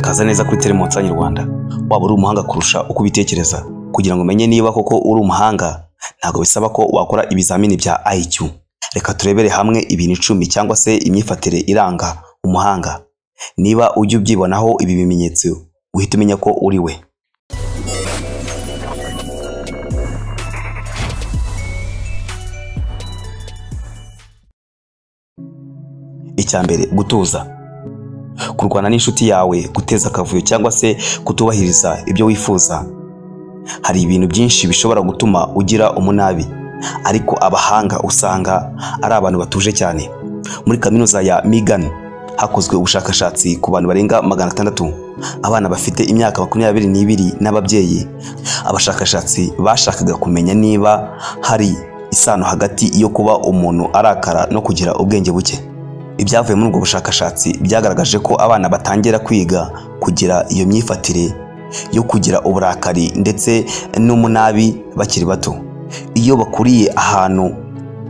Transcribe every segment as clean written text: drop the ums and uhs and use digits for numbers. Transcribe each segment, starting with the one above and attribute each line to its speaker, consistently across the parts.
Speaker 1: urakaza neza kuri Telemonsa Nyarwanda. Waba uri umuhanga kurusha uko ubitekereza. Kugira ngo umenye niba koko uri umuhanga, ntago bisaba ko wakora ibizamini bya IQ. Reka turebere hamwe ibintu 10 cyangwa se imyifatire iranga umuhanga. Niba ujye ubyibonaho ibi bimenyetso, uhita umenya ko uri we. Icyambere, gutuza. Kurwana n'inshuti yawe, guteza akavuyo cyangwa se kutubahiriza ibyo wifuza. Hari ibintu byinshi bishobora gutuma ugira umunabi, ariko abahanga usanga ari abantu batuje cyane. Muri kaminuza ya Michigan hakozwe ubushakashatsi ku bantu barenga 600, abana bafite imyaka 22 n'ababyeyi. Abashakashatsi bashakaga kumenya niba hari isano hagati yo kuba umuntu arakara no kugira ubwenge buke. Ibyavuye muri ubwo bushakashatsi byagaragaje ko abana batangira kwiga kugira iyo myifatire yo kugira uburakari ndetse n'umunabi bakiri bato. Iyo bakuriye ahantu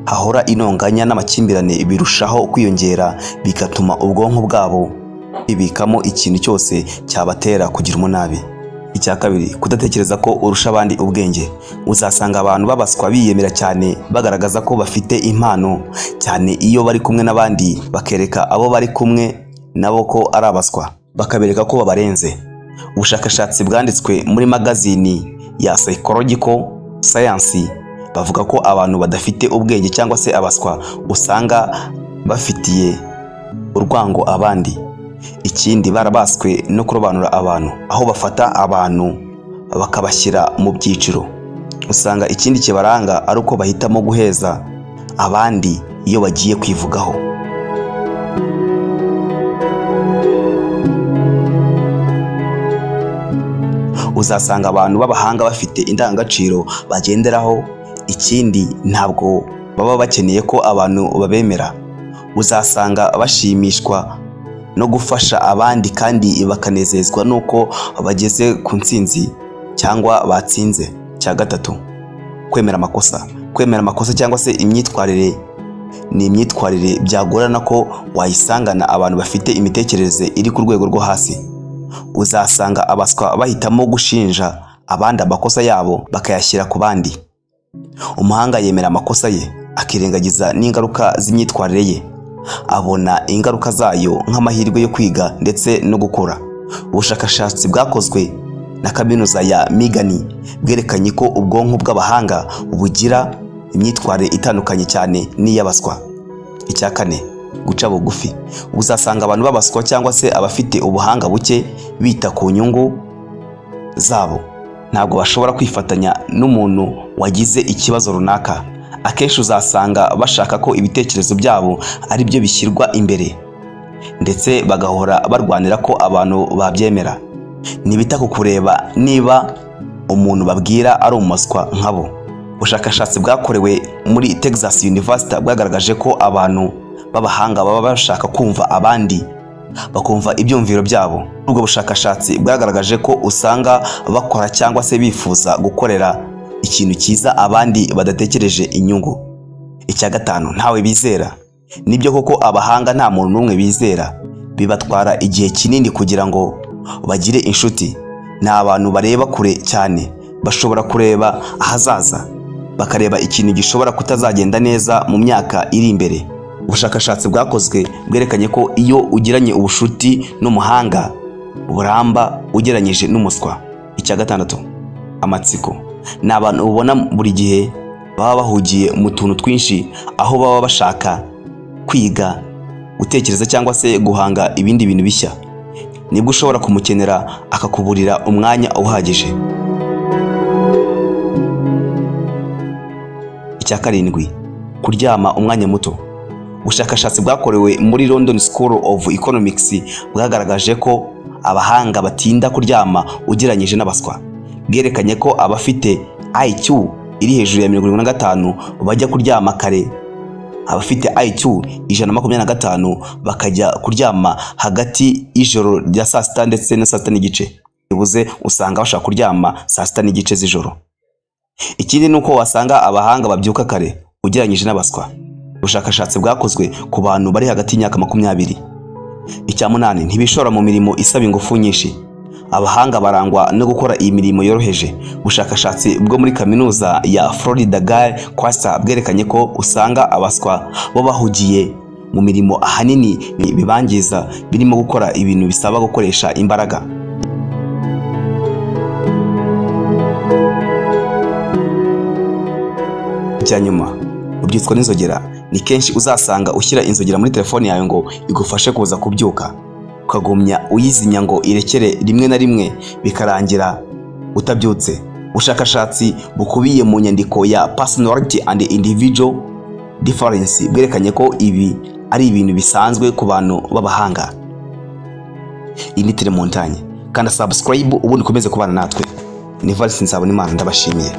Speaker 1: hahora inonganya n'amakimbirane birushaho kwiyongera, bigatuma ubwonko bwabo bibikamo ikintu cyose cyabatera kugira umunabi. Icya kabiri, kudatekereza ko urusha abandi ubwenge. Uzasanga abantu babaswa biyemera cyane, bagaragaza ko bafite impano cyane iyo bari kumwe n'abandi, bakereka abo bari kumwe nabo ko ari abaswa, bakabereka ko babarenze. Ubushakashatsi bwanditswe muri magazini ya Psychological Science bavuga ko abantu badafite ubwenge cyangwa se abaswa usanga bafitiye urwango abandi. Ikindi, barabaswe no kurobanura abantu, aho bafata abantu bakabashyira mu byiciro. Usanga ikindi kibaranga ari uko bahitamo guheza abandi iyo bagiye kwivugaho. Uzasanga abantu b'abahanga bafite indangagaciro bagenderaho. Ikindi, ntabwo baba bakeneye ko abantu babemera. Uzasanga bashimishwa no gufasha abandi kandi bakanezezwa nuko bageze ku ntsinzi cyangwa batsinze. Cya gatatu, kwemera amakosa. Kwemera amakosa cyangwa se imyitwarire ni imyitwarire byagorana ko wayisangana abantu bafite imitekerereze iri ku rwego rwo hasi. Uzasanga abaswa bahitamo gushinja abandi amakosa yabo bakayashyira ku bandi. Umuhanga yemera amakosa ye, akirengagiza n'ingaruka z'imyitwarire ye. Abona ingaruka zayo nk'amahirwe yo kwiga ndetse no gukura. Ubushakashatsi bwakozwe na kaminuza ya Michigan bwerekanye ko ubwonko bw'abahanga bugira imyitwarire itandukanye cyane n'iy'abaswa. Icya kane, guca bugufi. Uzasanga abantu babaswa cyangwa se abafite ubuhanga buke bita ku nyungu zabo. Ntabwo bashobora kwifatanya n'umuntu wagize ikibazo runaka. Akenshi uzasanga bashaka ko ibitekerezo byabo ari byo bishyirwa imbere, ndetse bagahora barwanira ko abantu babyemera. Ntibita ku kureba niba umuntu babwira ari umuswa nkabo. Ubushakashatsi bwakorewe muri Texas University bwagaragaje ko abantu b'abahanga baba bashaka kumva abandi, bakumva ibyumviro byabo. Ubwo bushakashatsi bwagaragaje ko usanga bakora cyangwa se bifuza gukorera ikintu cyiza abandi badatekereje inyungu. Icya gatanu, ntawe bizera. Nibyo koko abahanga nta muntu n'umwe bizera. Bibatwara igihe kinini kugira ngo bagire inshuti. Ni abantu bareba kure cyane, bashobora kureba ahazaza, bakareba ikintu gishobora kutazagenda neza mu myaka iri imbere. Ubushakashatsi bwakozwe bwerekanye ko iyo ugiranye ubushuti n'umuhanga buramba ugeranyije n'umuswa. Icya gatandatu, amatsiko. Ni abantu ubona buri gihe baba bahugiye mu tuntu twinshi, aho baba bashaka kwiga, gutekereza cyangwa se guhanga ibindi bintu bishya. Nibwo ushobora kumukenera akakuburira umwanya uhagije. Icya karindwi, kuryama umwanya muto. Ubushakashatsi bwakorewe muri London School of Economics bwagaragaje ko abahanga batinda kuryama ugeranyije n'abaswa. Bwerekanye ko abafite IQ iri hejuru ya 75 bajya kuryama kare. Abafite IQ 125 bakajya kuryama hagati y'ijoro rya saa sita ndetse na saa sita n'igice. Bivuze usanga bashaka kuryama saa sita n'igice z'ijoro. Ikindi nuko wasanga abahanga babyuka kare ugeranyije n'abaswa. Ubushakashatsi bwakozwe ku bantu bari hagati y'imyaka 20 Icya munani, ntibishora mu mirimo isaba ingufu nyinshi. Abahanga barangwa no gukora iyi mirimo yoroheje. Ubushakashatsi bwo muri kaminuza ya Florida Guy Quaster bwerekanye ko usanga abaswa bo bahugiye mu mirimo ahanini bibangiza, birimo gukora ibintu bisaba gukoresha imbaraga. Icya nyuma, ubyitswa n'inzogera. Ni kenshi uzasanga ushyira inzogera muri telefone yawe ngo igufashe kuza kubyuka, ukagumya uyizinya ngo irekere, rimwe na rimwe bikarangira utabyutse. Ubushakashatsi bukubiye mu nyandiko ya Personality and Individual Difference bwerekanye ko ibi ari ibintu bisanzwe ku bantu b'abahanga. Iyi ni Telemontagne, kanda subscribe ubundi ukomeze kubana natwe. Ni Valens Nzabonimana, ndabashimiye.